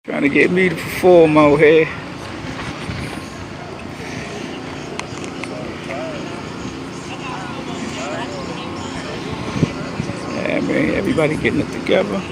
Trying to get me to perform out here. Yeah, man, everybody getting it together,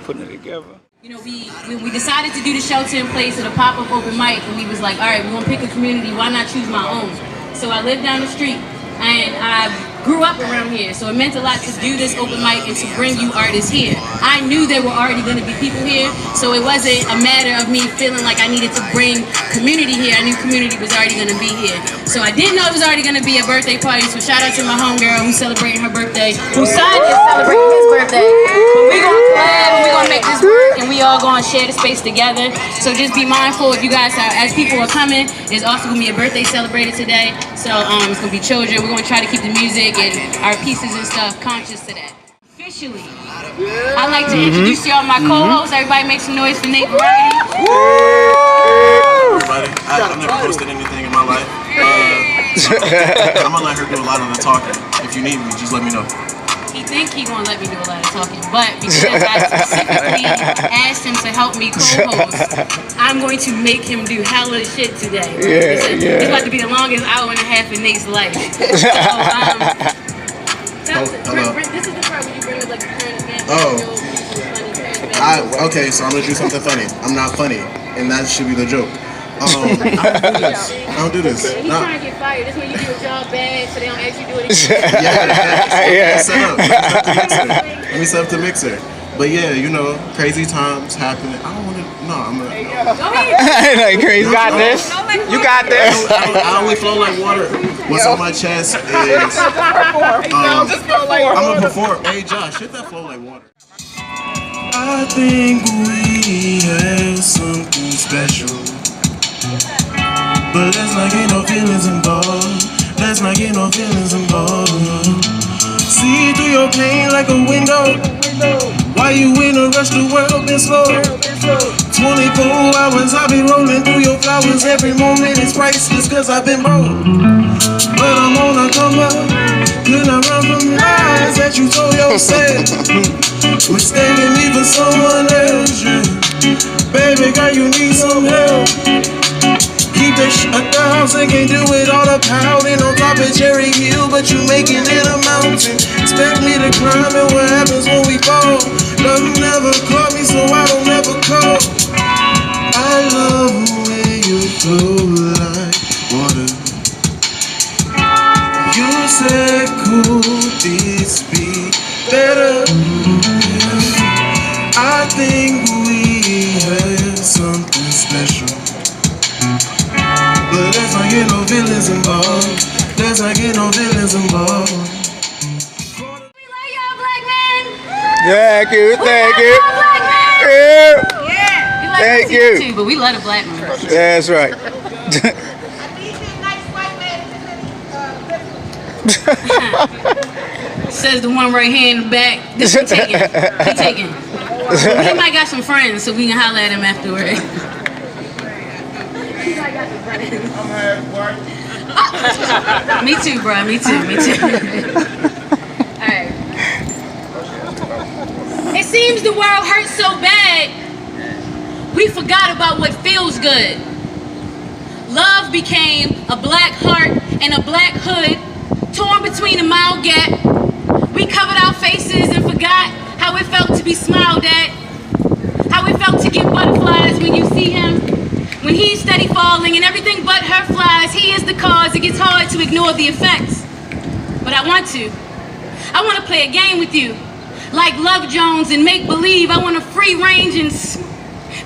putting it together. You know, we decided to do the shelter in place at a pop-up open mic, and we was like, all right, we're gonna pick a community, why not choose my own? So I live down the street, and I grew up around here, so it meant a lot to do this open mic and to bring you artists here. I knew there were already gonna be people here, so it wasn't a matter of me feeling like I needed to bring community here. I knew community was already gonna be here. So I didn't know it was already gonna be a birthday party, so shout out to my homegirl who's celebrating her birthday, whose son is celebrating his birthday. But we gonna collab and we gonna make this work, and we all gonna share the space together. So just be mindful if you guys, as people are coming, there's also gonna be a birthday celebrated today. So it's gonna be children. We're gonna try to keep the music and our pieces and stuff conscious to that. Officially, I'd like to introduce y'all my co-hosts. Everybody make some noise for Nate Variety. Everybody, I've never posted anything in my life. I'm gonna let her do a lot of the talking. If you need me, just let me know. He think he gonna let me do a lot of talking, but because I specifically asked him to help me co-host, I'm going to make him do hella shit today. It's about to be the longest hour and a half in Nate's life. So, this is the part where you bring up like the current event. Okay, so I'm gonna do something funny. I'm not funny, and that should be the joke. I don't do this. He's trying to get fired. This way you do your job bad, so they don't actually do it again. Let me set up the mixer. But yeah, you know, crazy times happening. I don't want to. No, I'm gonna. Go ahead. Like crazy. You got this. You got this. I only flow like water. What's on my chest is. I'm gonna perform. Hey Josh, hit that flow like water. I think we have something special. But let's not get no feelings involved. Let's not get no feelings involved. See through your pain like a window. While you in a rush, the world been slow. 24 hours I be rolling through your flowers. Every moment is priceless cause I've been broke. But I'm on a come up. Could I run from lies that you told yourself? Would stay with me for someone else, yeah. Baby girl, you need some help. Keep that shit at the house and can't do it all up pouting on top of Cherry Hill, but you making it a mountain. Expect me to climb, and what happens when we fall? Love never caught me, so I don't ever call. I love the way you flow like water. You said cool, this be better. I think we have something special. But let's not get no feelings involved. Let's not get no feelings involved. We love y'all, black men. Thank you. Thank you. Yeah. We like Thank you you. too, but we love the black man. That's right. Says the one right here in the back. This he taking. He taking. He might got some friends, so we can holler at him afterward. Me too, bro. Me too. Alright. It seems the world hurts so bad, we forgot about what feels good. Love became a black heart and a black hood, torn between a mile gap. We covered our faces and forgot how it felt to be smiled at, how it felt to get butterflies when you see him. When he's steady falling and everything but her flies, he is the cause. It gets hard to ignore the effects. But I want to play a game with you. Like Love Jones and make believe. I want to free range and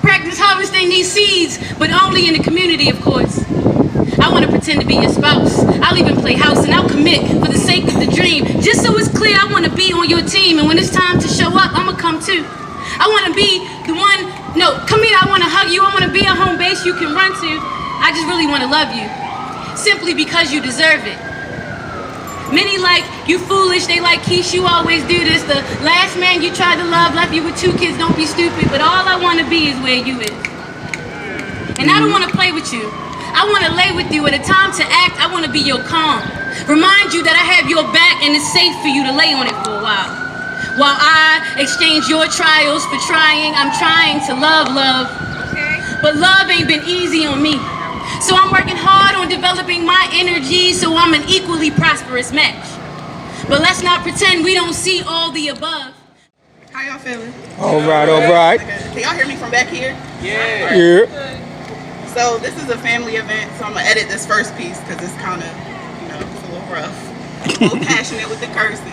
practice harvesting these seeds, but only in the community, of course. I want to pretend to be your spouse. I'll even play house and I'll commit for the sake of the dream. Just so it's clear, I want to be on your team. And when it's time to show up, I'ma come too. I want to be the one, no, come here, I want to hug you. I want to be a home base you can run to. I just really want to love you, simply because you deserve it. Many like, you foolish, they like, Kish, you always do this. The last man you tried to love left you with 2 kids, don't be stupid. But all I want to be is where you is. And I don't want to play with you. I want to lay with you. At a time to act, I want to be your calm. Remind you that I have your back and it's safe for you to lay on it for a while. While I exchange your trials for trying, I'm trying to love. But love ain't been easy on me. So I'm working hard on developing my energy so I'm an equally prosperous match. But let's not pretend we don't see all the above. How y'all feeling? All right, all right. Can y'all hear me from back here? Yeah. Yeah. So this is a family event, so I'm gonna edit this first piece because it's kind of, it's a little rough. A little passionate with the cursing.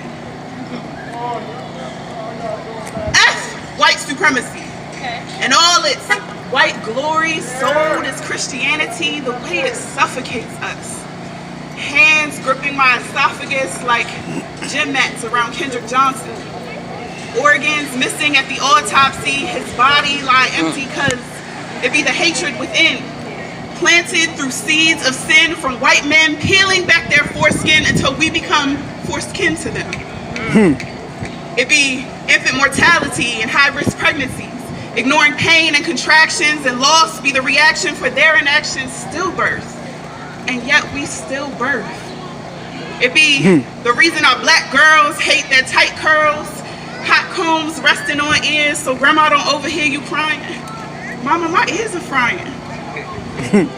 F, white supremacy. Okay. And all its white glory sold as Christianity, the way it suffocates us. Hands gripping my esophagus like gym mats around Kendrick Johnson. Organs missing at the autopsy, his body lie empty cause it be the hatred within. Planted through seeds of sin from white men peeling back their foreskin until we become foreskin to them. It be infant mortality and high-risk pregnancies. Ignoring pain and contractions and loss be the reaction for their inaction, stillbirth. And yet we still birth. It be the reason our black girls hate their tight curls, hot combs resting on ears so grandma don't overhear you crying. Mama, my ears are frying.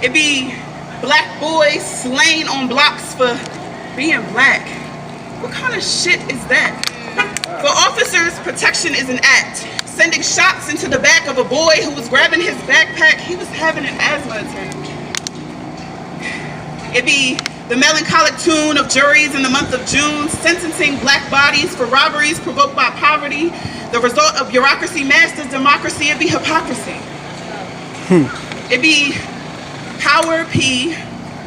It be black boys slain on blocks for being black. What kind of shit is that? For officers, protection is an act. Sending shots into the back of a boy who was grabbing his backpack, he was having an asthma attack. It be the melancholic tune of juries in the month of June, sentencing black bodies for robberies provoked by poverty. The result of bureaucracy masters democracy, it be hypocrisy. It be power P,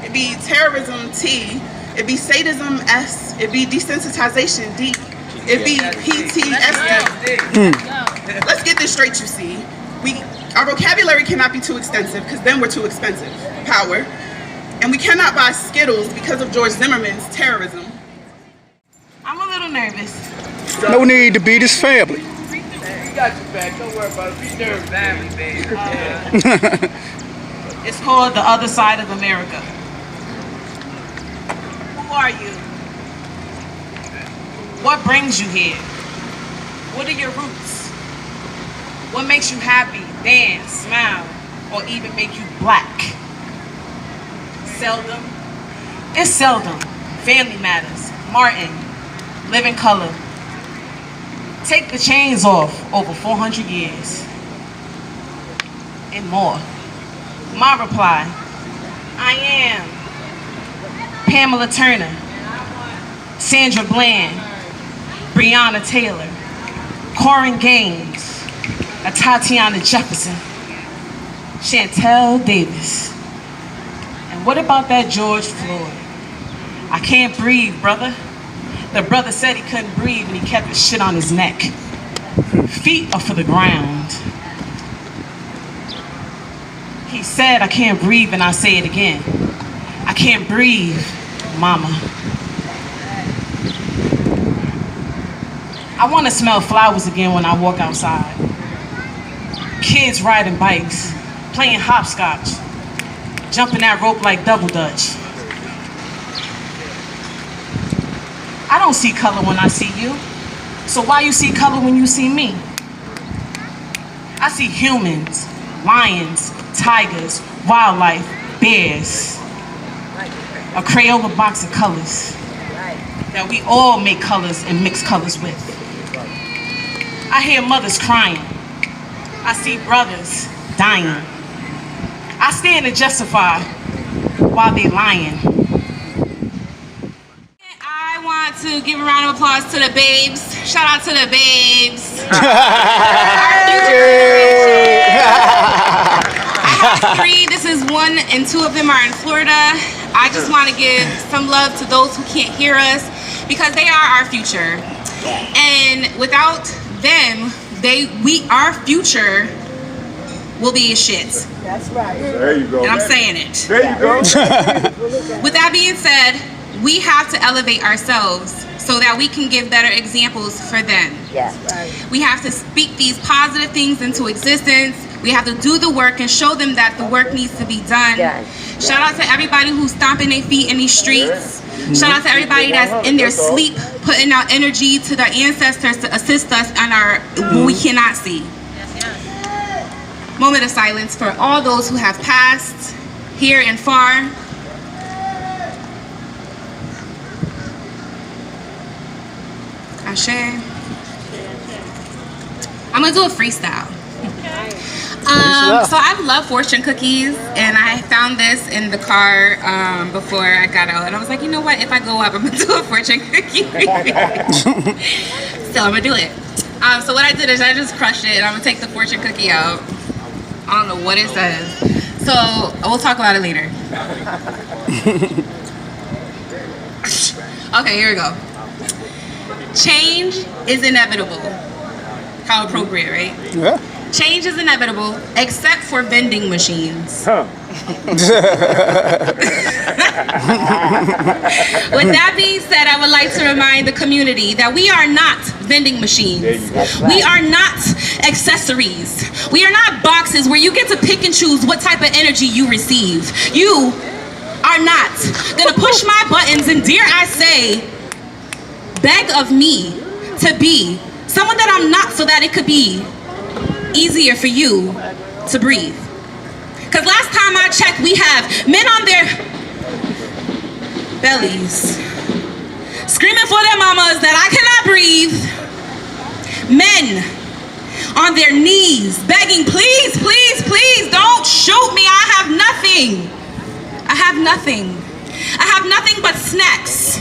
it be terrorism T, it be sadism S, it be desensitization D, it be PTSD. Let's get this straight, you see. Our vocabulary cannot be too extensive because then we're too expensive. Power. And we cannot buy Skittles because of George Zimmerman's terrorism. I'm a little nervous. No need to beat his family. We got you back. Don't worry about it. Be nervous. Family, baby. It's called The Other Side of America. Who are you? What brings you here? What are your roots? What makes you happy, dance, smile, or even make you black? Seldom. It's seldom. Family matters. Martin. Living color. Take the chains off over 400 years. And more. My reply. I am Pamela Turner. Sandra Bland. Breonna Taylor. Corin Gaines. Tatiana Jefferson. Chantel Davis. What about that George Floyd? I can't breathe, brother. The brother said he couldn't breathe and he kept his shit on his neck. Feet are for the ground. He said, I can't breathe, and I say it again. I can't breathe, mama. I want to smell flowers again when I walk outside. Kids riding bikes, playing hopscotch. Jumping that rope like double dutch. I don't see color when I see you. So why you see color when you see me? I see humans, lions, tigers, wildlife, bears. A Crayola box of colors that we all make colors and mix colors with. I hear mothers crying. I see brothers dying. I stand and justify while they lying. I want to give a round of applause to the babes. Shout out to the babes. I have 3. This is 1 and 2 of them are in Florida. I just want to give some love to those who can't hear us because they are our future. And without them, our future will be shit. That's right. There you go. And I'm saying it. There you go. With that being said, we have to elevate ourselves so that we can give better examples for them. Yes. Right. We have to speak these positive things into existence. We have to do the work and show them that the work needs to be done. Shout out to everybody who's stomping their feet in these streets. Shout out to everybody that's in their sleep, putting out energy to their ancestors to assist us on our when we cannot see. Moment of silence for all those who have passed, here and far. Ashe. I'm gonna do a freestyle. So I love fortune cookies, and I found this in the car before I got out, and I was like, you know what? If I go up, I'm gonna do a fortune cookie. So I'm gonna do it. So what I did is I just crushed it, and I'm gonna take the fortune cookie out. I don't know what it says, so we'll talk about it later. Okay, here we go. Change is inevitable. How appropriate, right? Yeah. Change is inevitable, except for vending machines. Huh. With that being said, I would like to remind the community that we are not vending machines. We are not accessories. We are not boxes where you get to pick and choose what type of energy you receive. You are not gonna push my buttons and, dare I say, beg of me to be someone that I'm not, so that it could be easier for you to breathe. Because last time I checked, we have men on their bellies screaming for their mamas that I cannot breathe. Men on their knees begging, please, please, please don't shoot me. I have nothing. I have nothing. I have nothing but snacks.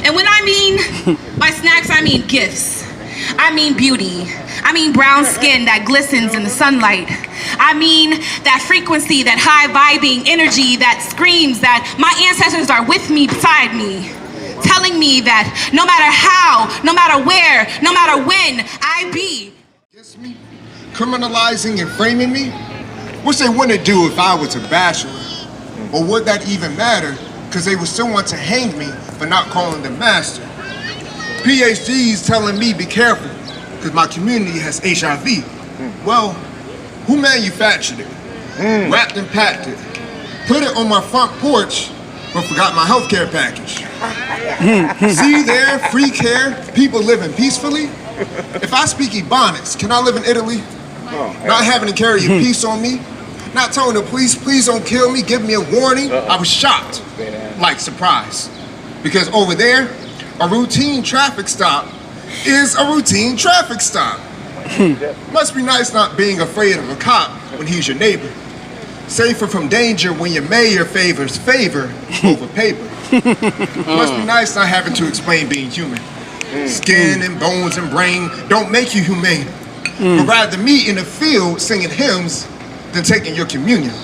And when I mean by snacks, I mean gifts. I mean beauty. I mean brown skin that glistens in the sunlight. I mean that frequency, that high vibing energy that screams that my ancestors are with me, beside me, telling me that no matter how, no matter where, no matter when I be. Against me, criminalizing and framing me? What's they want to do if I was a bachelor? Or would that even matter? Because they would still want to hang me for not calling them master. PhDs telling me be careful because my community has HIV. Well, who manufactured it? Wrapped and packed it. Put it on my front porch, but forgot my healthcare package. See there, free care, people living peacefully. If I speak Ebonics, can I live in Italy? Not having to carry a piece on me. Not telling the police, please don't kill me, give me a warning. I was shocked, like surprise. Because over there, a routine traffic stop is a routine traffic stop. Must be nice not being afraid of a cop when he's your neighbor. Safer from danger when your mayor favors favor over paper. Must be nice not having to explain being human. Skin and bones and brain don't make you humane. But rather meet in the field singing hymns than taking your communion.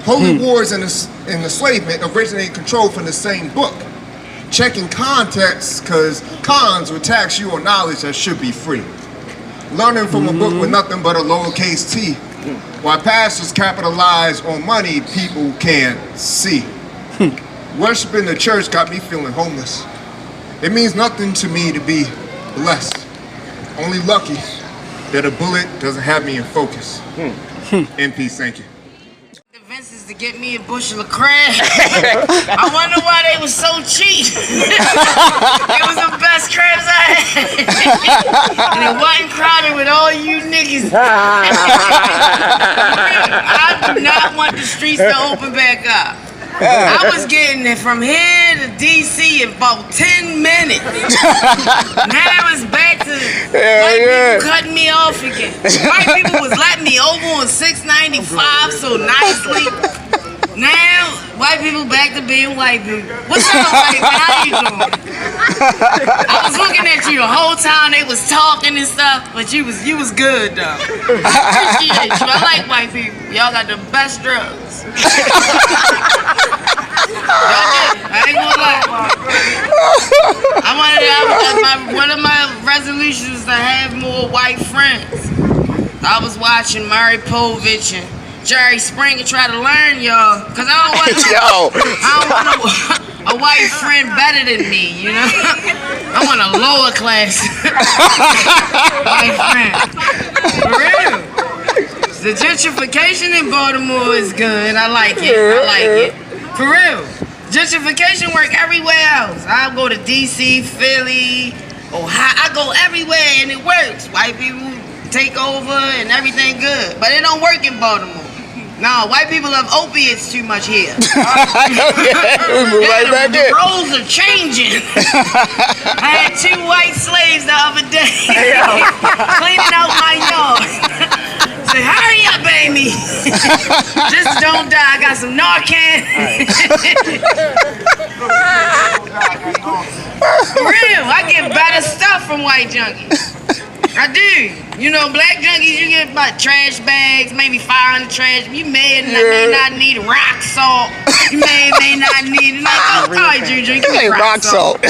Holy wars and enslavement originate control from the same book. Checking context, cause cons would tax you on knowledge that should be free. Learning from a book with nothing but a lowercase t. While pastors capitalize on money people can't see. Worshiping the church got me feeling homeless. It means nothing to me to be blessed. Only lucky that a bullet doesn't have me in focus. In peace, thank you. Is to get me a bushel of crabs. I wonder why they were so cheap. It was the best crabs I had. And it wasn't crowded with all you niggas. I do not want the streets to open back up. I was getting it from here to DC in about 10 minutes. Now it's back to white people cutting me off again. White people was letting me over on 695 so nicely. Now, white people back to being white people. What's up, white man? How you doing? I was looking at you the whole time they was talking and stuff, but you was good though. I appreciate you. I like white people. Y'all got the best drugs. Y'all did. I ain't gonna lie. One of my resolutions is to have more white friends. I was watching Maury Povich and Jerry Springer try to learn y'all, cause I don't want a white friend better than me, you know. I want a lower class white friend. For real. The gentrification in Baltimore is good. I like it. I like it. For real. Gentrification work everywhere else. I'll go to DC, Philly, Ohio. I go everywhere and it works. White people take over and everything good. But it don't work in Baltimore. No, white people have opiates too much here. The roles are changing. I had 2 white slaves the other day cleaning out my yard. Say, hurry up, baby. Just don't die. I got some Narcan. For real, I get better stuff from white junkies. I do. You know, black junkies, you get about trash bags, maybe fire in the trash. You may not need rock salt. You may not need it. Like, oh, all right, Juju, give me rock salt.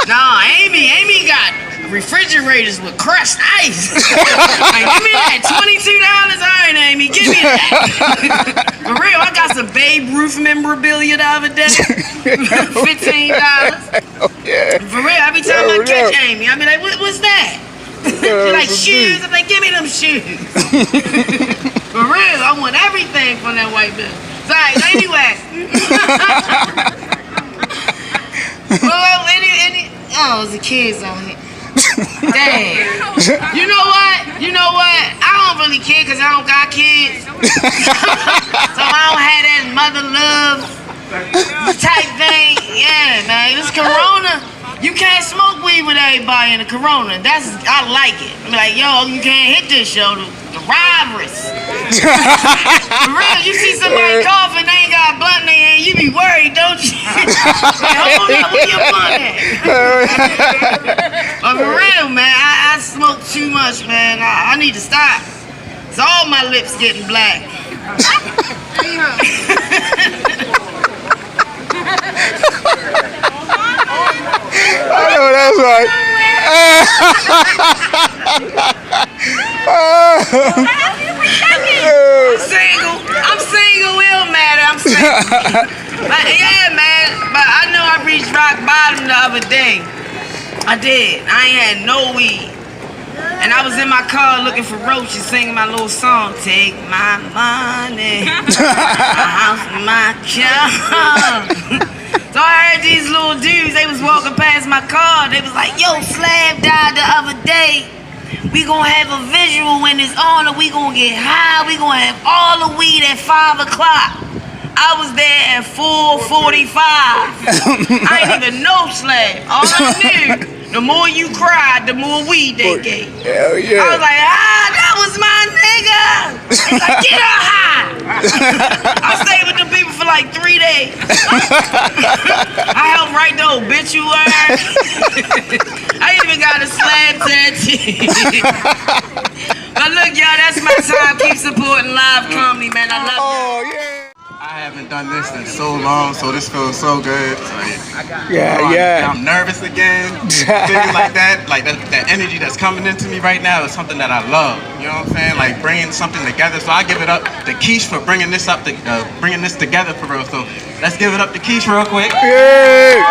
Nah, Amy got refrigerators with crushed ice. Like, give me that. $22. All right, Amy, give me that. For real, I got some Babe Ruth memorabilia the other day. $15. For real, every time I catch Amy, I be like, what's that? She's like, shoes. I'm like, give me them shoes. For real, I want everything from that white bitch. Sorry, anyway. Well, it's the kids on here. Dang. You know what? I don't really care because I don't got kids. So I don't have that mother love type thing. Yeah, man. It's Corona. You can't smoke weed with everybody in the Corona. I like it. I'm like, yo, you can't hit this show. The rivalries. For real, you see somebody coughing, they ain't got a blunt in their hand, you be worried, don't you? Like, hold up, where your blunt at? But for real, man, I smoke too much, man. I need to stop. It's all my lips getting black. I know that's right. I'm single, it don't matter. I'm single. But yeah, man. But I know I reached rock bottom the other day. I did. I ain't had no weed. And I was in my car looking for roaches, singing my little song. Take my money, my house, my car. So I heard these little dudes, they was walking past my car. They was like, yo, Slab died the other day. We gonna have a visual when it's on, or we gonna get high. We gonna have all the weed at 5 o'clock. I was there at 4:45. I ain't even know Slab. All I knew, the more you cried, the more weed they gave. Hell yeah. I was like, that was my nigga. He's like, get her high. I stayed with the people for like 3 days. I helped write the obituary. I even got a Slab tattoo. But look, y'all, that's my time. Keep supporting live comedy, man. I love Oh, yeah. I haven't done this in so long, so this feels so good. Yeah. I'm nervous again. Things like that, like that energy that's coming into me right now is something that I love. You know what I'm saying? Like bringing something together. So I give it up to Kish for bringing this together for real. So let's give it up to Kish real quick. Yeah.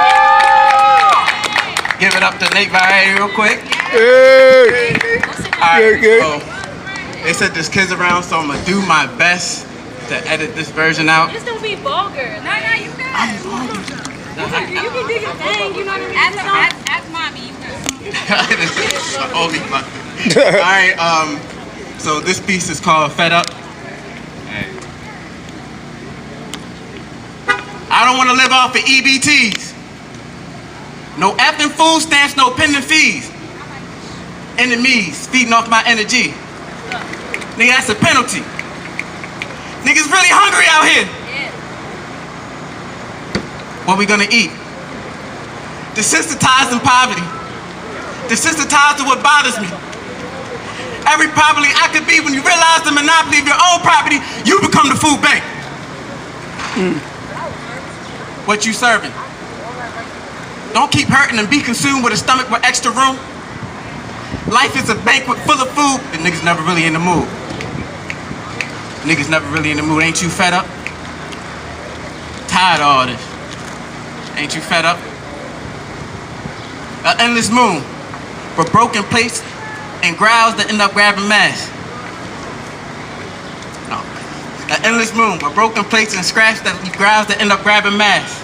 Give it up to Nate Valle real quick. Yeah. All right. So they said there's kids around, so I'm gonna do my best to edit this version out. Just don't be vulgar. No, you good. I'm vulgar. You can do your thing, you know what I mean? Ask mommy, you good. Only fun. Alright, so this piece is called Fed Up. I don't want to live off of EBTs. No effing food stamps, no pending fees. Enemies feeding off my energy. Nigga, that's a penalty. Niggas really hungry out here. Yeah. What we gonna eat? Desensitized in poverty. Desensitized to what bothers me. Every poverty I could be, when you realize the monopoly of your own property, you become the food bank. What you serving? Don't keep hurting and be consumed with a stomach with extra room. Life is a banquet full of food, but niggas never really in the mood. Niggas never really in the mood. Ain't you fed up? Tired of all this. Ain't you fed up? An endless moon for broken plates and growls that end up grabbing mass. An endless room, a broken plates and scraps that leave growls that end up grabbing mass.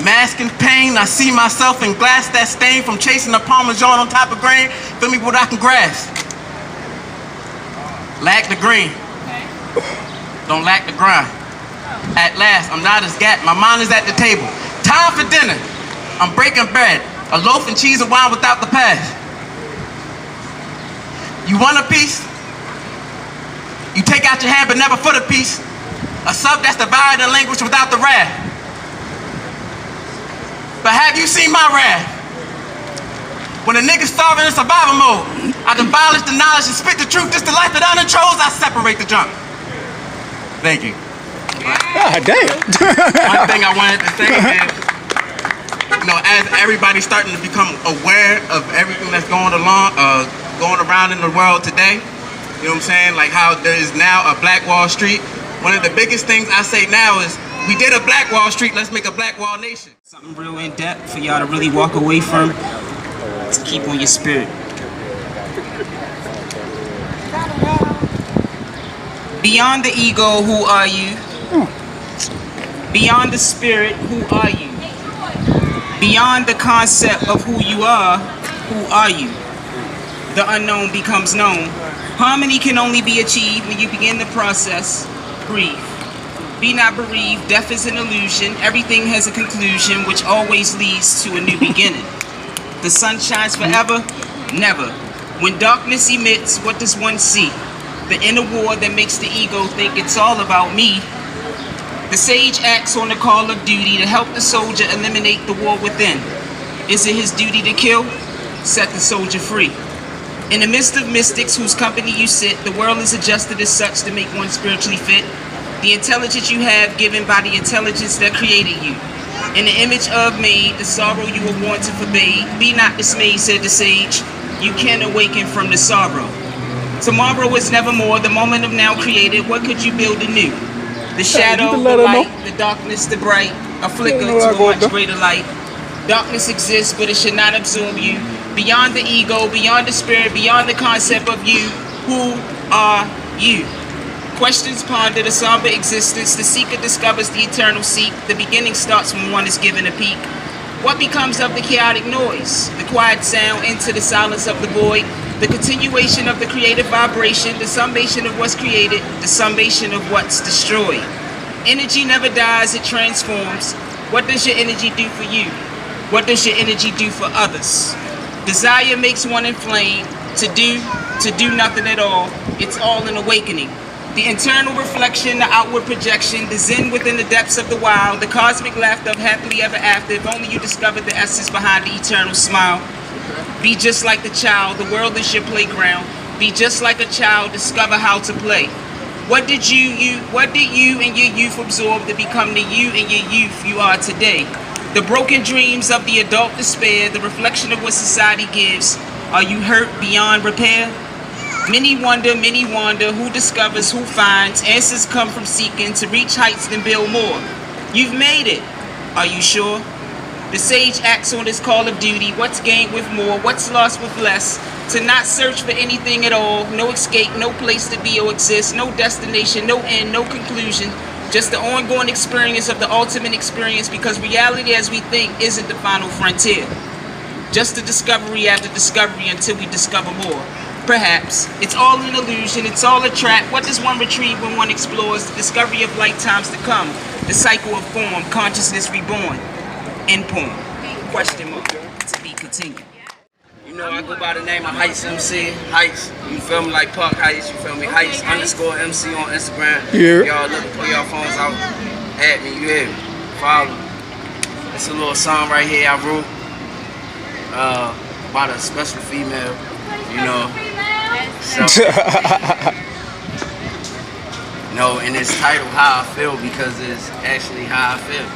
Mask in pain, I see myself in glass that stain from chasing the Parmesan on top of grain. Fill me what I can grasp. Lack the green. Don't lack the grind. At last, I'm not as gat. My mind is at the table. Time for dinner. I'm breaking bread. A loaf and cheese and wine without the past. You want a piece? You take out your hand but never for the piece. A sub that's divided in language without the wrath. But have you seen my wrath? When a nigga's starving in survival mode, I demolish the knowledge and spit the truth. Just the life that I chose, I separate the junk. Thank you. God damn. One thing I wanted to say is, you know, as everybody's starting to become aware of everything that's going around in the world today, you know what I'm saying? Like how there is now a Black Wall Street. One of the biggest things I say now is, we did a Black Wall Street, let's make a Black Wall Nation. Something real in depth for y'all to really walk away from, to keep on your spirit. Beyond the ego, who are you? Beyond the spirit, who are you? Beyond the concept of who you are you? The unknown becomes known. Harmony can only be achieved when you begin the process. Breathe. Be not bereaved, death is an illusion. Everything has a conclusion, which always leads to a new beginning. The sun shines forever? Never. When darkness emits, what does one see? The inner war that makes the ego think it's all about me. The sage acts on the call of duty to help the soldier eliminate the war within. Is it his duty to kill? Set the soldier free. In the midst of mystics whose company you sit, the world is adjusted as such to make one spiritually fit. The intelligence you have given by the intelligence that created you. In the image of made, the sorrow you were born to forbade. Be not dismayed, said the sage. You can awaken from the sorrow. Tomorrow is nevermore, the moment of now created. What could you build anew? The shadow, the light, the darkness, the bright, a flicker to a much greater light. Darkness exists, but it should not absorb you. Beyond the ego, beyond the spirit, beyond the concept of you, who are you? Questions ponder the somber existence. The seeker discovers the eternal seek. The beginning starts when one is given a peek. What becomes of the chaotic noise? The quiet sound into the silence of the void. The continuation of the creative vibration. The summation of what's created. The summation of what's destroyed. Energy never dies, it transforms. What does your energy do for you? What does your energy do for others? Desire makes one inflame. To do nothing at all. It's all an awakening. The internal reflection, the outward projection, the zen within the depths of the wild, the cosmic laughter of happily ever after, if only you discovered the essence behind the eternal smile. Be just like the child, the world is your playground. Be just like a child, discover how to play. What did you and your youth absorb to become the you and your youth you are today? The broken dreams of the adult despair, the reflection of what society gives. Are you hurt beyond repair? Many wonder, who discovers, who finds. Answers come from seeking to reach heights then build more. You've made it. Are you sure? The sage acts on his call of duty. What's gained with more? What's lost with less? To not search for anything at all. No escape, no place to be or exist. No destination, no end, no conclusion. Just the ongoing experience of the ultimate experience, because reality as we think isn't the final frontier. Just the discovery after discovery until we discover more. Perhaps. It's all an illusion, it's all a trap. What does one retrieve when one explores? The discovery of lifetimes to come. The cycle of form, consciousness reborn. End poem. Question mark. To be continued. You know, I go by the name of Heights MC. Heights, you feel me, like Park Heights, you feel me? Heights _MC on Instagram. Yeah. Y'all look, pull y'all phones out at me, you hear me? Follow. It's a little song right here I wrote about a special female, you know. So, no, and it's titled How I Feel because it's actually how I feel.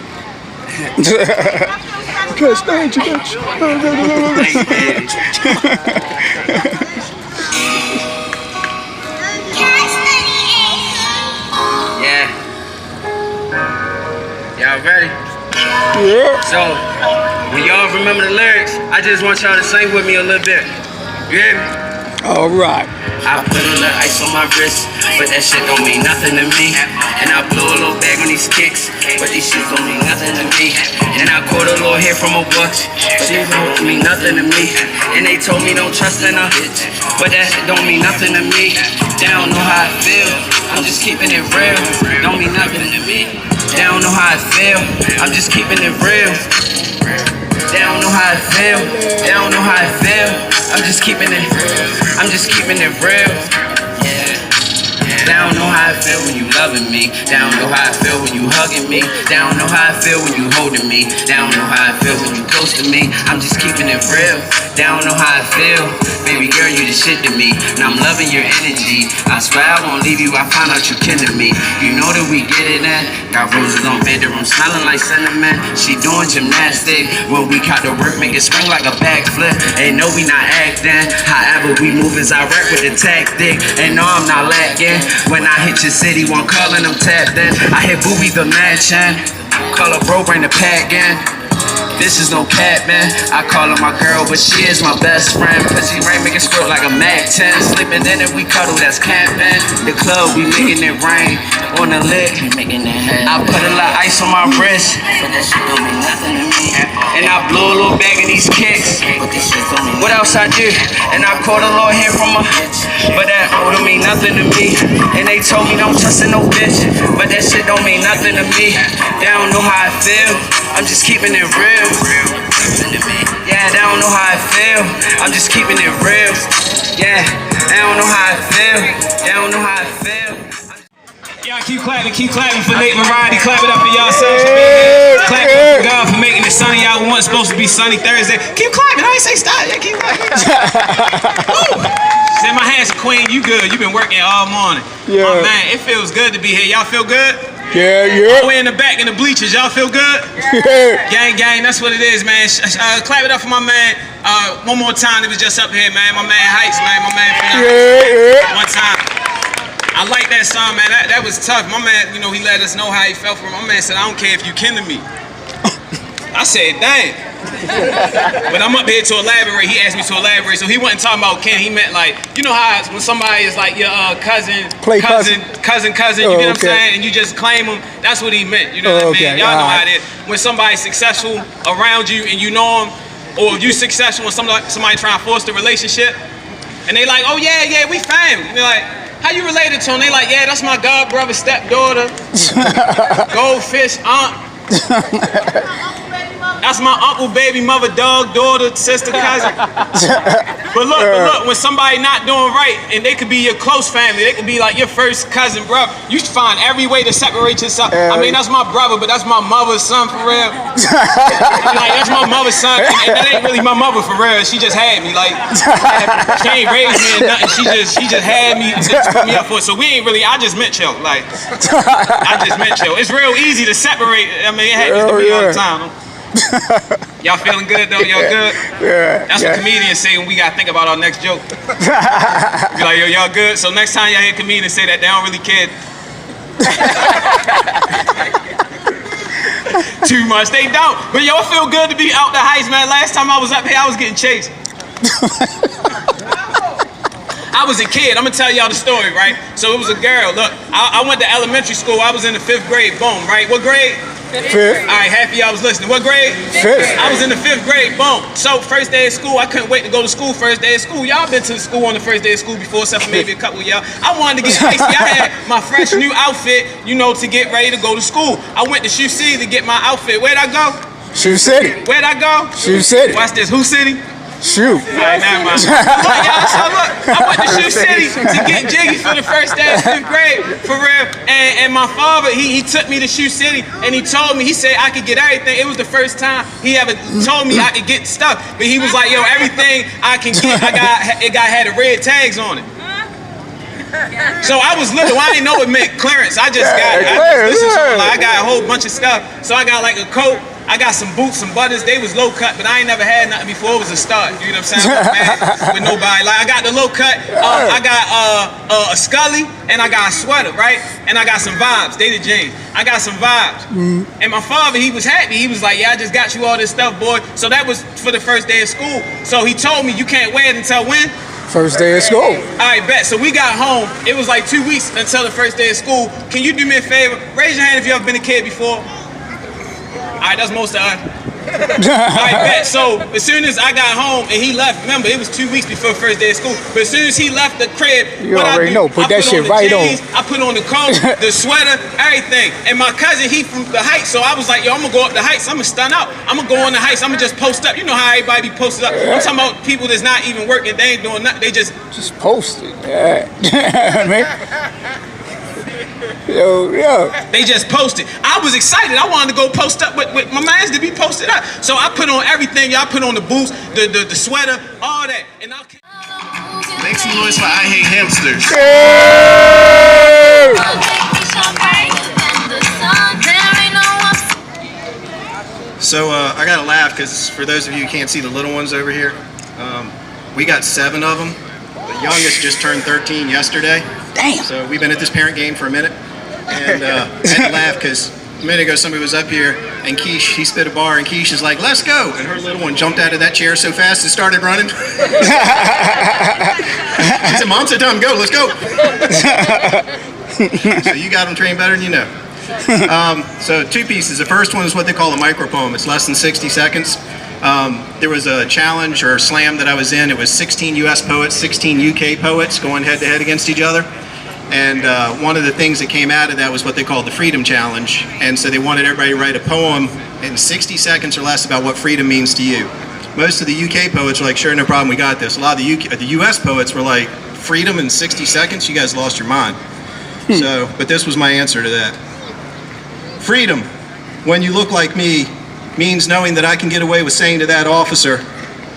Yeah. Y'all ready? Yeah. So, when y'all remember the lyrics, I just want y'all to sing with me a little bit. You hear me? All right. I put a little ice on my wrist, but that shit don't mean nothing to me. And I blow a little bag on these kicks, but these shit don't mean nothing to me. And I caught a little hair from a watch, she don't mean nothing to me. And they told me don't trust in her, but that shit don't mean nothing to me. They don't know how I feel, I'm just keeping it real. Don't mean nothing to me. They don't know how I feel, I'm just keeping it real. They don't know how I feel, they don't know how I feel. I'm just keeping it real. Yeah. They don't know how I feel when you loving me. They don't know how I feel when you hugging me. They don't know how I feel when you holding me. They don't know how I feel when you close to me. I'm just keeping it real. They don't know how I feel. Baby girl, you the shit to me. And I'm loving your energy. I swear I won't leave you, I find out you kin to me. You know that we get it in. Got roses on bedroom, smelling like cinnamon. She doing gymnastics. When we got to work, make it spring like a backflip. And no, we not acting. However, we move is direct with the tactic. And no, I'm not lacking. When I hit your city, one calling them tapped in. I hit Booby the mansion. Call her bro, bring the pack in. This is no cap, man. I call her my girl, but she is my best friend. Pussy rain make it squirt like a Mac 10. Sleeping in it, we cuddle, that's camping. The club, we making it rain. On the lip, we making it happen. I put a little ice on my wrist, but that shit don't mean nothing to me. And I blow a little bag of these kicks, but this shit don't mean. What else I do? And I caught a little hair from her, but that don't mean nothing to me. And they told me don't trust in no bitch, but that shit don't mean nothing to me. They don't know how I feel, I'm just keeping it real. Yeah, they don't know how I feel, I'm just keeping it real. Yeah, they don't know how I feel, they don't know how I feel. Y'all keep clapping for Nate Variety. Clap it up for yourselves for being here. Clap it up for God for making it sunny. Y'all want supposed to be sunny Thursday. Keep clapping, I ain't say stop. Yeah, keep clapping. Send my hands to Queen, you good. You been working all morning. Yeah. Oh man, it feels good to be here. Y'all feel good? Yeah, yeah. All the way in the back in the bleachers, y'all feel good? Yeah. Gang, that's what it is, man. Clap it up for my man. One more time, it was just up here, man. My man Heights, man. My man Yeah. One time. I like that song, man. That was tough. My man, you know, he let us know how he felt for him. My man said, I don't care if you kin to me. I said, dang. But I'm up here to elaborate. He asked me to elaborate. So he wasn't talking about kin. He meant like, you know how when somebody is like your cousin, cousin, you get what I'm saying? And you just claim them. That's what he meant. You know what I mean? Y'all know how it is. When somebody's successful around you and you know them, or if you successful when somebody trying to force the relationship, and they like, oh yeah, we family. And they're like, how you related to him? They like, yeah, that's my god brother, stepdaughter, goldfish aunt. That's my uncle, baby mother, dog, daughter, sister, cousin. But look, when somebody not doing right, and they could be your close family, they could be like your first cousin, bro. You should find every way to separate yourself. I mean, that's my brother, but that's my mother's son for real. Like, that's my mother's son, and that ain't really my mother for real. She just had me, like, she ain't raised me or nothing. She just had me to put me up for it. So we ain't really. I just meant yo, like, I just meant yo. It's real easy to separate. I mean, it happens to me all the time. Y'all feeling good though? Y'all good? Yeah. That's what comedians say when we gotta think about our next joke. Be like, yo, y'all good? So next time y'all hear comedians say that, they don't really care too much. They don't. But y'all feel good to be out the Heights, man. Last time I was up here, I was getting chased. I was a kid. I'm gonna tell y'all the story, right? So it was a girl. Look, I went to elementary school. I was in the 5th grade. Boom, right? What grade? 5th. All right, half of y'all was listening. What grade? 5th. I was in the 5th grade. Boom. So first day of school, I couldn't wait to go to school. First day of school. Y'all been to the school on the first day of school before, except for maybe a couple of y'all. I wanted to get icy. I had my fresh new outfit, you know, to get ready to go to school. I went to Shoe City to get my outfit. Where'd I go? Shoe City. Where'd I go? Shoe City. Watch this. Who City? Shoe. Alright, never mind. Look, y'all, so look, I went to Shoe City to get jiggy for the first day of 5th grade, for real. And my father, he took me to Shoe City, and he told me, he said I could get everything. It was the first time he ever told me I could get stuff. But he was like, yo, everything I can get, had the red tags on it. So I was little, I didn't know it meant clearance. I just got it. I got a whole bunch of stuff. So I got like a coat. I got some boots, some butters. They was low cut, but I ain't never had nothing before. It was a start. You know what I'm saying? With nobody. Like I got the low cut. I got a Scully, and I got a sweater, right? And I got some vibes. They the jeans. I got some vibes. And my father, he was happy. He was like, "Yeah, I just got you all this stuff, boy." So that was for the first day of school. So he told me, "You can't wear it until when?" First day of school. All right, bet. So we got home. It was like 2 weeks until the first day of school. Can you do me a favor? Raise your hand if you ever been a kid before. All right, that's most of us. All right, bet. So as soon as I got home and he left, remember it was 2 weeks before the first day of school. But as soon as he left the crib, You already know. Put that shit right on. I put on the coat, the sweater, everything. And my cousin, he from the Heights, so I was like, yo, I'm gonna go up the Heights. I'm gonna stun out. I'm gonna go on the Heights. I'm gonna just post up. You know how everybody be posted up. I'm talking about people that's not even working. They ain't doing nothing. They just post it. Yeah. Man. Yo. They just posted. I was excited. I wanted to go post up with my mans to be posted up. So I put on everything. Y'all put on the boots, the sweater, all that. And I'll Make some noise for I Hate Hamsters. So I gotta laugh because for those of you who can't see the little ones over here, we got 7 of them. The youngest just turned 13 yesterday. Damn. So we've been at this parent game for a minute, and I had to laugh because a minute ago somebody was up here and Kish, he spit a bar and Kish is like, let's go. And her little one jumped out of that chair so fast and started running. She said, Mom said time to go, let's go. So you got them trained better than you know. So 2 pieces. The first one is what they call a micro poem. It's less than 60 seconds. There was a challenge or a slam that I was in. It was 16 US poets, 16 UK poets going head to head against each other. And one of the things that came out of that was what they called the Freedom Challenge. And so they wanted everybody to write a poem in 60 seconds or less about what freedom means to you. Most of the UK poets were like, sure, no problem, we got this. A lot of the US poets were like, freedom in 60 seconds? You guys lost your mind. So, but this was my answer to that. Freedom, when you look like me, means knowing that I can get away with saying to that officer,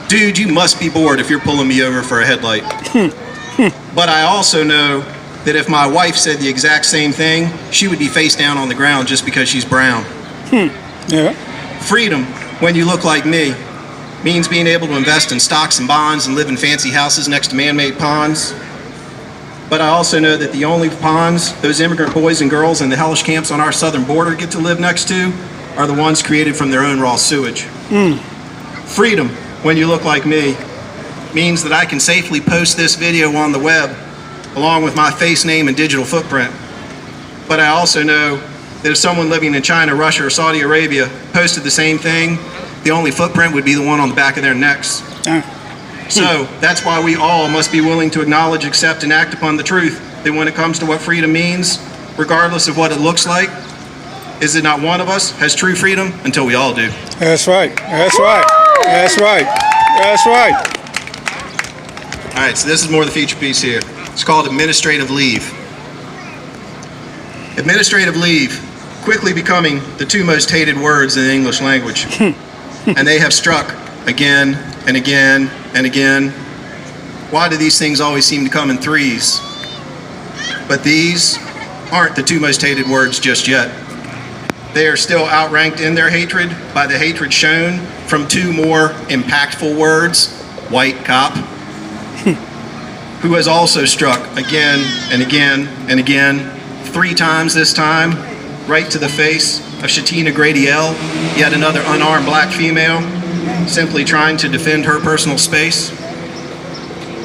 dude, you must be bored if you're pulling me over for a headlight. But I also know that if my wife said the exact same thing, she would be face down on the ground just because she's brown. Yeah. Freedom, when you look like me, means being able to invest in stocks and bonds and live in fancy houses next to man-made ponds. But I also know that the only ponds those immigrant boys and girls in the hellish camps on our southern border get to live next to are the ones created from their own raw sewage. Freedom, when you look like me, means that I can safely post this video on the web along with my face, name, and digital footprint. But I also know that if someone living in China, Russia, or Saudi Arabia posted the same thing, the only footprint would be the one on the back of their necks. So that's why we all must be willing to acknowledge, accept, and act upon the truth that when it comes to what freedom means, regardless of what it looks like, is that not one of us has true freedom until we all do. That's right. That's right. That's right. That's right. All right, so this is more the feature piece here. It's called administrative leave. Administrative leave, quickly becoming the 2 most hated words in the English language. And they have struck again and again and again. Why do these things always seem to come in 3s? But these aren't the 2 most hated words just yet. They are still outranked in their hatred by the hatred shown from 2 more impactful words, white cop, who has also struck again and again and again, 3 times this time, right to the face of Shatina Grady-L, yet another unarmed black female, simply trying to defend her personal space,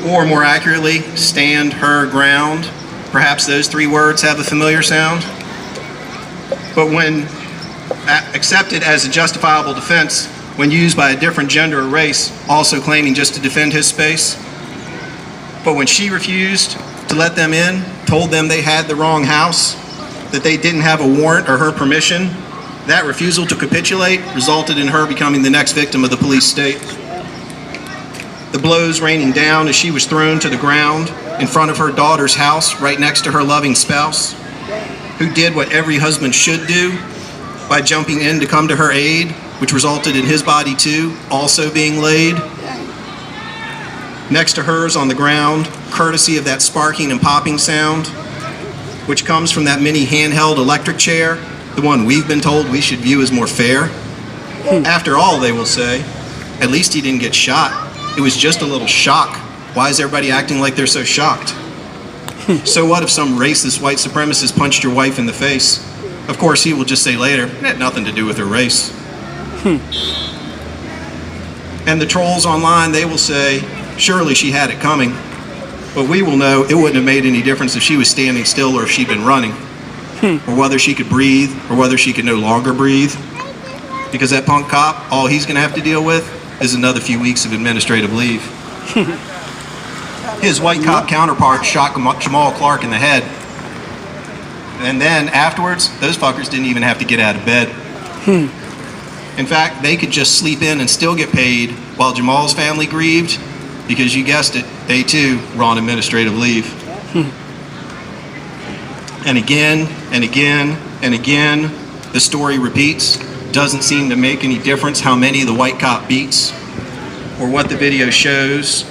or more accurately, stand her ground. Perhaps those 3 words have a familiar sound. But when accepted as a justifiable defense, when used by a different gender or race, also claiming just to defend his space, but when she refused to let them in, told them they had the wrong house, that they didn't have a warrant or her permission, that refusal to capitulate resulted in her becoming the next victim of the police state. The blows raining down as she was thrown to the ground in front of her daughter's house, right next to her loving spouse, who did what every husband should do by jumping in to come to her aid, which resulted in his body too, also being laid next to hers on the ground, courtesy of that sparking and popping sound, which comes from that mini handheld electric chair, the one we've been told we should view as more fair. After all, they will say, at least he didn't get shot. It was just a little shock. Why is everybody acting like they're so shocked? So what if some racist white supremacist punched your wife in the face? Of course, he will just say later, it had nothing to do with her race. And the trolls online, they will say, surely she had it coming. But we will know it wouldn't have made any difference if she was standing still or if she'd been running, or whether she could breathe or whether she could no longer breathe. Because that punk cop, all he's going to have to deal with is another few weeks of administrative leave. His white cop counterpart shot Jamal Clark in the head. And then afterwards, those fuckers didn't even have to get out of bed. In fact, they could just sleep in and still get paid while Jamal's family grieved, because you guessed it, they too were on administrative leave. And again, and again, and again, the story repeats. Doesn't seem to make any difference how many the white cop beats, or what the video shows,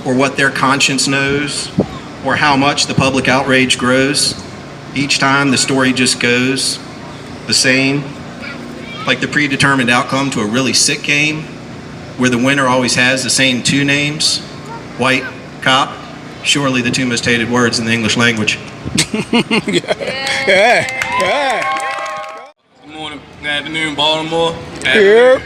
or what their conscience knows, or how much the public outrage grows. Each time the story just goes the same, like the predetermined outcome to a really sick game, where the winner always has the same two names, white cop, surely the two most hated words in the English language. Yeah. Good morning, good afternoon, Baltimore. Yeah.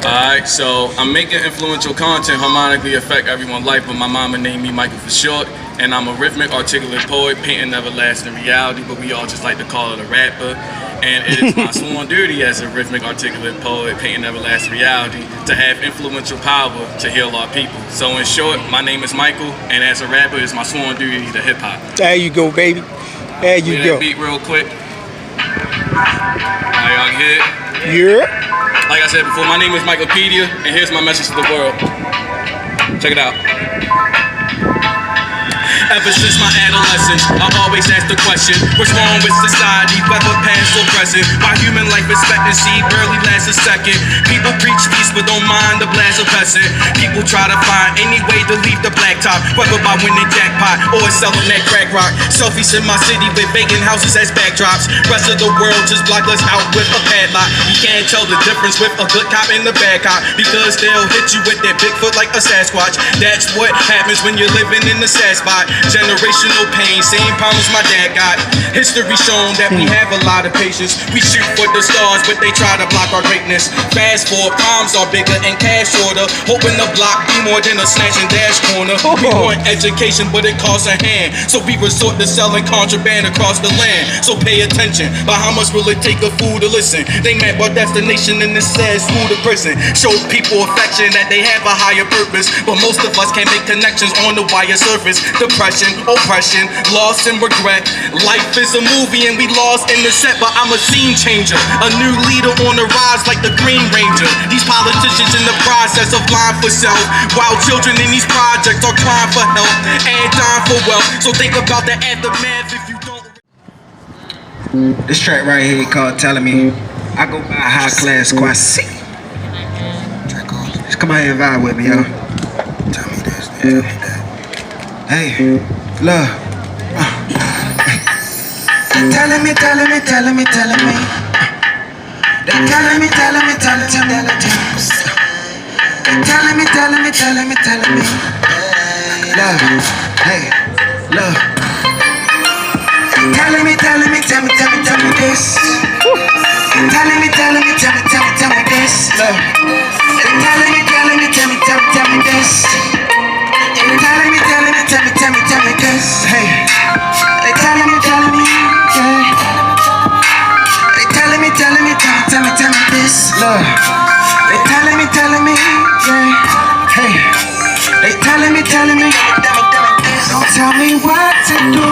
Alright, so I'm making influential content harmonically affect everyone's life, but my mama named me Michael for short. And I'm a rhythmic, articulate poet, painting everlasting reality, but we all just like to call it a rapper. And it is my sworn duty as a rhythmic, articulate poet, painting everlasting reality, to have influential power to heal our people. So in short, my name is Michael, and as a rapper, it's my sworn duty to hip-hop. There you go, baby. There you go. Beat real quick. Alright, y'all can hear it? Yeah. Like I said before, my name is Michaelpedia, and here's my message to the world. Check it out. Ever since my adolescence, I always ask the question, what's wrong with society, whether past or present? Why human life expectancy barely lasts a second? People preach peace but don't mind the blast of peasant. People try to find any way to leave the blacktop, whether by winning jackpot or selling that crack rock. Selfies in my city with vacant houses as backdrops. Rest of the world just block us out with a padlock. You can't tell the difference with a good cop and a bad cop, because they'll hit you with their Bigfoot like a Sasquatch. That's what happens when you're living in the sad spot. Generational pain, same problems my dad got. History shown that we have a lot of patience. We shoot for the stars, but they try to block our greatness. Fast forward, palms are bigger and cash shorter. Hoping the block be more than a snatch and dash corner. We want education, but it costs a hand. So we resort to selling contraband across the land. So pay attention, but how much will it take a fool to listen? They map our destination and it says school to prison. Show people affection that they have a higher purpose, but most of us can't make connections on the wire surface. Depression, oppression, loss and regret. Life is a movie and we lost in the set, but I'm a scene changer, a new leader on the rise like the Green Ranger. These politicians in the process of lying for self, while children in these projects are crying for help and dying for wealth. So think about the aftermath if you don't. This track right here called Telling Me. I go by high class quasi. Just come out here and vibe with me, y'all. Tell me this, tell me that. Hey, love. They're telling me. They're telling me. They're telling me. They're telling me. Love. Hey, love. Telling me this. Telling me this. Love. Telling me this. Telling me this. Hey, they telling me, yeah. They telling me this. Love. They telling me, yeah. Hey, they telling me. Don't tell me what to do.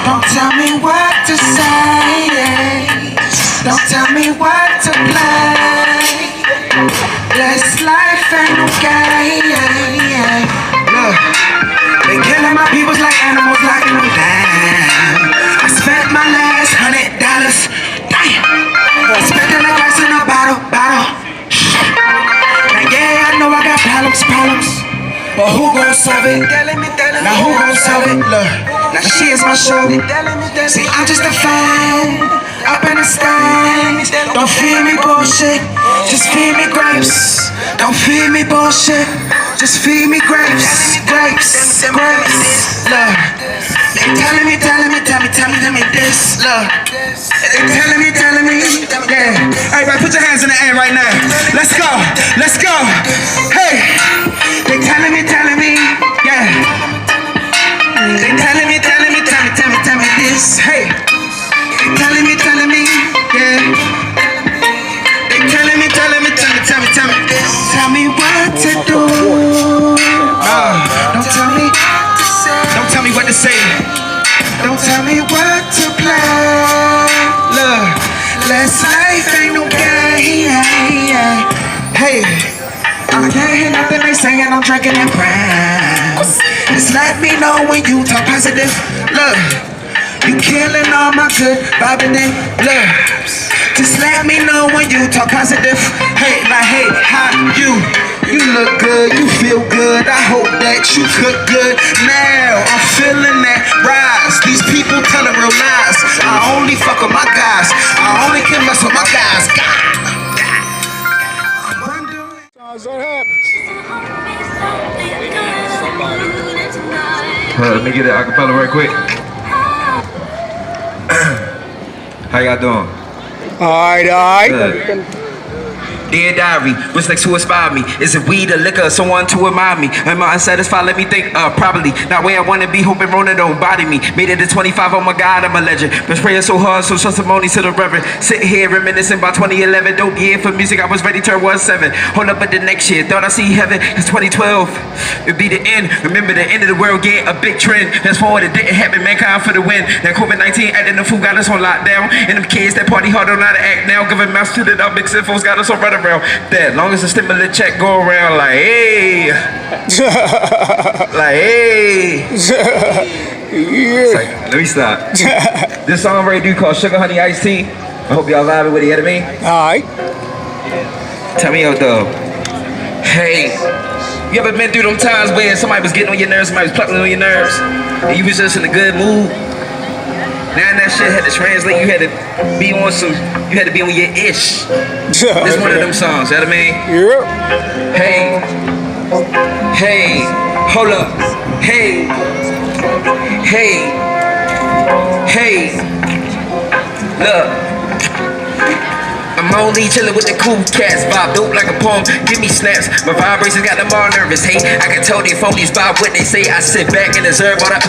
Don't tell me what to say. Don't tell me what to play. This life ain't okay. Look, they killing my peoples like animals, locking them down. I spent my last $100. Damn. I spent the rest in a bottle. Now yeah, I know I got problems. But who gon' solve it? Now who gon' solve it? Look, now she is my show. See, I'm just a fan, up in the stands. Don't feed me bullshit, just feed me grapes. Don't feed me bullshit, just feed me grapes. Grapes. Look, they telling me this. Look, they telling me. Yeah. Everybody, put your hands in the air right now. Let's go. Hey, they telling me. Yeah. They telling me this. Hey. They telling me, yeah. They telling me this. Tell me what to do. Don't tell me what to say. Don't tell me what to say. Don't tell me what to play. Look, last life ain't no game. Hey, I can't hear nothing they saying. I'm drinking and praying. Just let me know when you talk positive. Look, you killing all my good vibing in. Look, just let me know when you talk positive. Hey, like, hey, how you? You look good, you feel good. I hope that you cook good. Now I'm feeling that rise. These people telling real lies. I only fuck with my guys. I only can mess with my guys. Let me get it acapella right quick. How y'all doing? Alright. Dear diary, what's next to inspire me? Is it weed or liquor, someone to admire me? Am I unsatisfied? Let me think, probably. Not where I wanna be, hoping Rona don't body me. Made it to 25, oh my God, I'm a legend. Been praying so hard, so testimony to the reverend. Sitting here reminiscing about 2011, dope year for music, I was ready to turn 17. Hold up at the next year, thought I see heaven, it's 2012. It'd be the end, remember the end of the world, get a big trend. Fast forward, it didn't happen, mankind for the win. That COVID-19 acting the fool got us on lockdown. And them kids that party hard don't know how to act now. Giving mouths to the big folks got us on running around. That long as the stimulus check go around like hey like hey yeah. Like, let me stop. This song I'm ready to do called Sugar Honey Iced Tea. I hope y'all vibing with it, you know what I mean? Alright. Tell me out though. Hey, you ever been through them times where somebody was getting on your nerves, somebody was plucking on your nerves, and you was just in a good mood? Now that shit had to translate, you had to be on some, you had to be on your ish. This one of them songs, you know what I mean? Yeah. Hey, hey, hold up, hey, hey, hey, look. I'm only chillin' with the cool cats, vibe dope like a poem, give me snaps. My vibrations got them all nervous, hey. I can tell they phonies vibe what they say. I sit back and observe all that.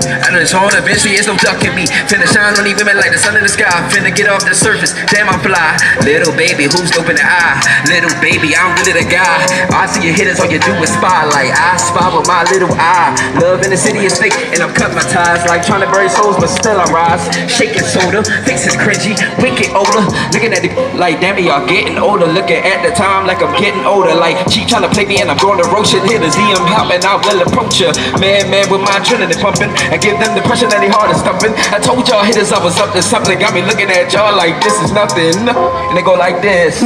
I done shown eventually it's no ducking me. Finna shine on these women like the sun in the sky. Finna get off the surface, damn I'm fly. Little baby, who's open the eye? Little baby, I'm really the guy. I see your hitters, all you do is spotlight. I spy with my little eye. Love in the city is fake, and I'm cutting my ties like trying to bury souls, but still I rise. Shaking soda, face is cringy, wicked older. Looking at the like damn it, y'all getting older. Looking at the time like I'm getting older. Like she trying to play me and I'm going to roast it. Hit a Z, I'm hopping, I will approach her. Man with my adrenaline pumping. I give them the pressure that they hard is stumping. I told y'all hitters I was up to something. Got me looking at y'all like this is nothing. And they go like this.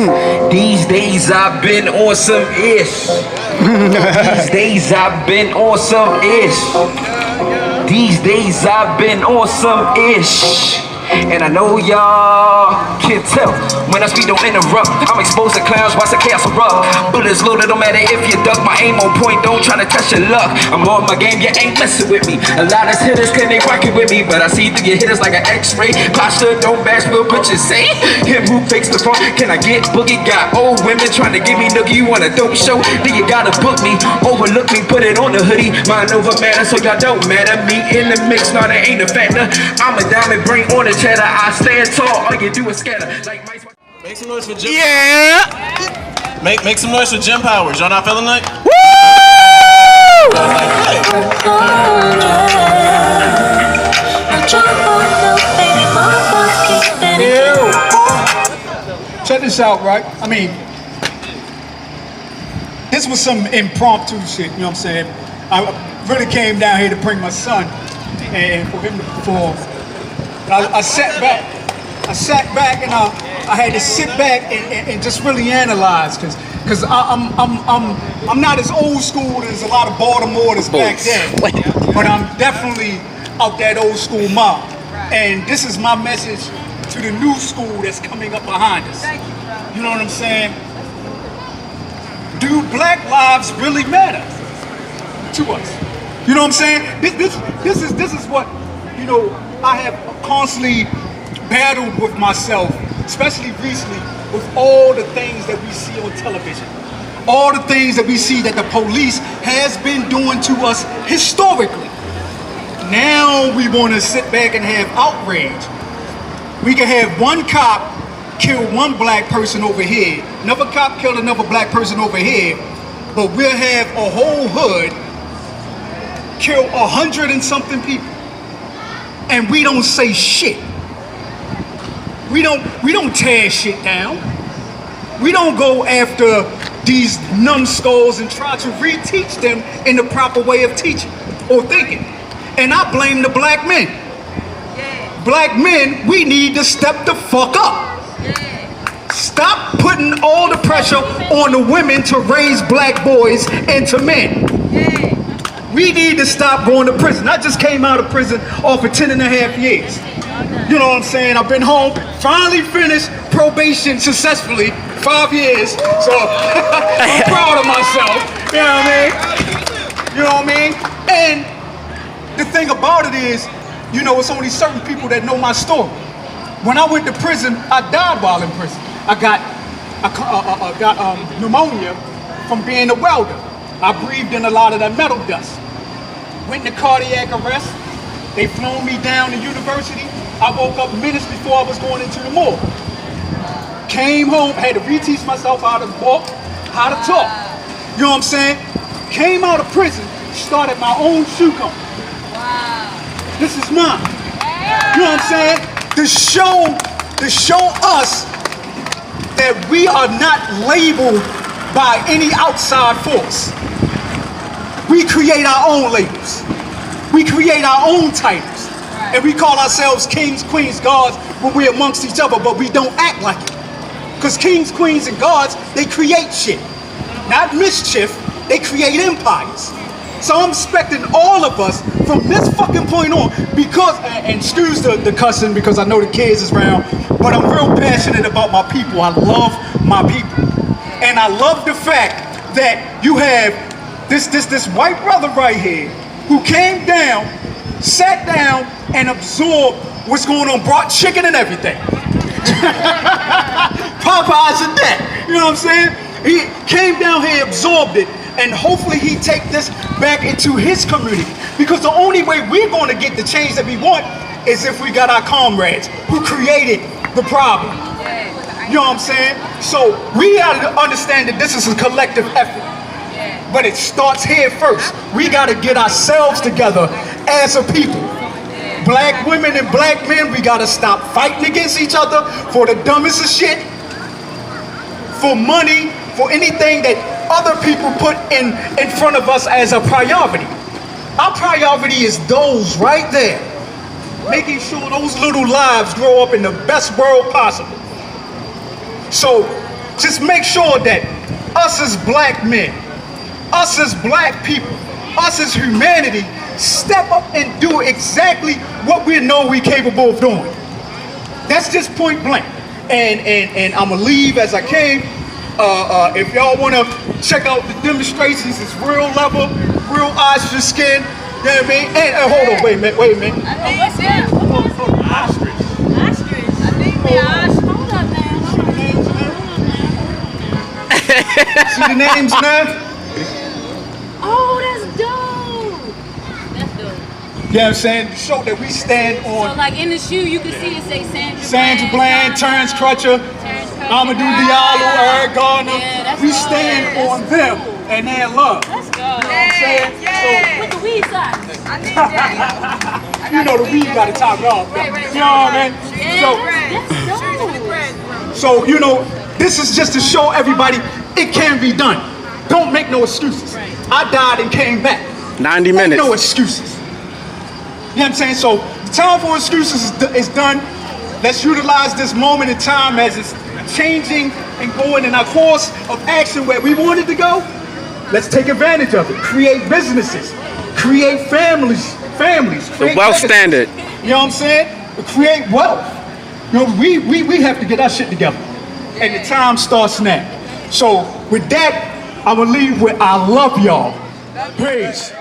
These days I've been on some ish. These days I've been on some ish. These days I've been on some ish. And I know y'all can tell when I speak, don't interrupt. I'm exposed to clowns, watch the chaos erupt. Bullets loaded, don't matter if you duck. My aim on point, don't try to test your luck. I'm on my game, you ain't messing with me. A lot of hitters can they rockin' with me, but I see through your hitters like an X-ray. Posture, don't bash, will bitches say. Him who fakes the front, can I get boogie? Got old women trying to give me noogie. You want a dope show? Then you gotta book me. Overlook me, put it on the hoodie. Mind over matter, so y'all don't matter. Me in the mix, no, that ain't a factor. I'm a diamond, bring on the cheddar. I stand tall, all you do is scatter. Like make some noise for Jim. Yeah. Make some noise for Jim Powers. Y'all not feeling like? Woo! Check this out, right? I mean, this was some impromptu shit, you know what I'm saying? I really came down here to bring my son and for him to perform. I sat back and I had to sit back and just really analyze because I'm not as old school as a lot of Baltimore back then, but I'm definitely of that old school mob. And this is my message to the new school that's coming up behind us. You know what I'm saying? Do black lives really matter to us? You know what I'm saying? This is what, you know, I have constantly battled with myself, especially recently, with all the things that we see on television. All the things that we see that the police has been doing to us historically. Now we want to sit back and have outrage. We can have one cop kill one black person over here, another cop kill another black person over here, but we'll have a whole hood kill 100 and something people, and we don't say shit. We don't tear shit down. We don't go after these numbskulls and try to reteach them in the proper way of teaching or thinking. And I blame the black men. Black men, we need to step the fuck up. Stop putting all the pressure on the women to raise black boys into men. We need to stop going to prison. I just came out of prison off of 10 and a half years. You know what I'm saying? I've been home, finally finished probation successfully, 5 years. So I'm proud of myself. You know what I mean? You know what I mean? And the thing about it is, you know, it's only certain people that know my story. When I went to prison, I died while in prison. I got pneumonia from being a welder. I breathed in a lot of that metal dust. Went into cardiac arrest. They flown me down to university. I woke up minutes before I was going into the morgue. Came home, had to reteach myself how to walk, how to talk. You know what I'm saying? Came out of prison, started my own shoe company. This is mine. You know what I'm saying? To show us that we are not labeled by any outside force. We create our own labels. We create our own titles. And we call ourselves kings, queens, gods when we're amongst each other, but we don't act like it. Because kings, queens, and gods, they create shit. Not mischief, they create empires. So I'm expecting all of us from this fucking point on, because, and excuse the cussing because I know the kids is around, but I'm real passionate about my people. I love my people. And I love the fact that you have this white brother right here who came down, sat down, and absorbed what's going on, brought chicken and everything. Popeyes and that, you know what I'm saying? He came down here, absorbed it, and hopefully he take this back into his community. Because the only way we're going to get the change that we want is if we got our comrades who created the problem. You know what I'm saying? So we got to understand that this is a collective effort. But it starts here first. We got to get ourselves together as a people. Black women and black men, we got to stop fighting against each other for the dumbest of shit, for money, for anything that other people put in front of us as a priority. Our priority is those right there, making sure those little lives grow up in the best world possible. So just make sure that us as black men, us as black people, us as humanity, step up and do exactly what we know we're capable of doing. That's just point blank. And I'm gonna leave as I came. If y'all wanna check out the demonstrations, it's real level, real ostrich skin. You know what I mean? And hold on, wait a minute. What's that? Ostrich. Ostrich. I think we ostrich. Hold up now. See the names now? Oh, that's dope. That's dope. You know what I'm saying? To show that we stand on. So like in the shoe, you can see it say Sandra Bland, Terrence Crutcher, Amadou Diallo, Eric Garner. Yeah, we stand on them and their love. Let's go. You know what I'm saying? So, with the weed side. you know the weed got to top it off. You know what I mean? So you know, this is just to show everybody it can be done. Don't make no excuses. I died and came back. 90 minutes. No excuses. You know what I'm saying? So the time for excuses is done. Let's utilize this moment in time as it's changing and going in our course of action where we wanted to go. Let's take advantage of it. Create businesses. Create families. The wealth standard. You know what I'm saying? Create wealth. You know, we have to get our shit together. And the time starts now. So with that, I will leave with I love y'all. Peace.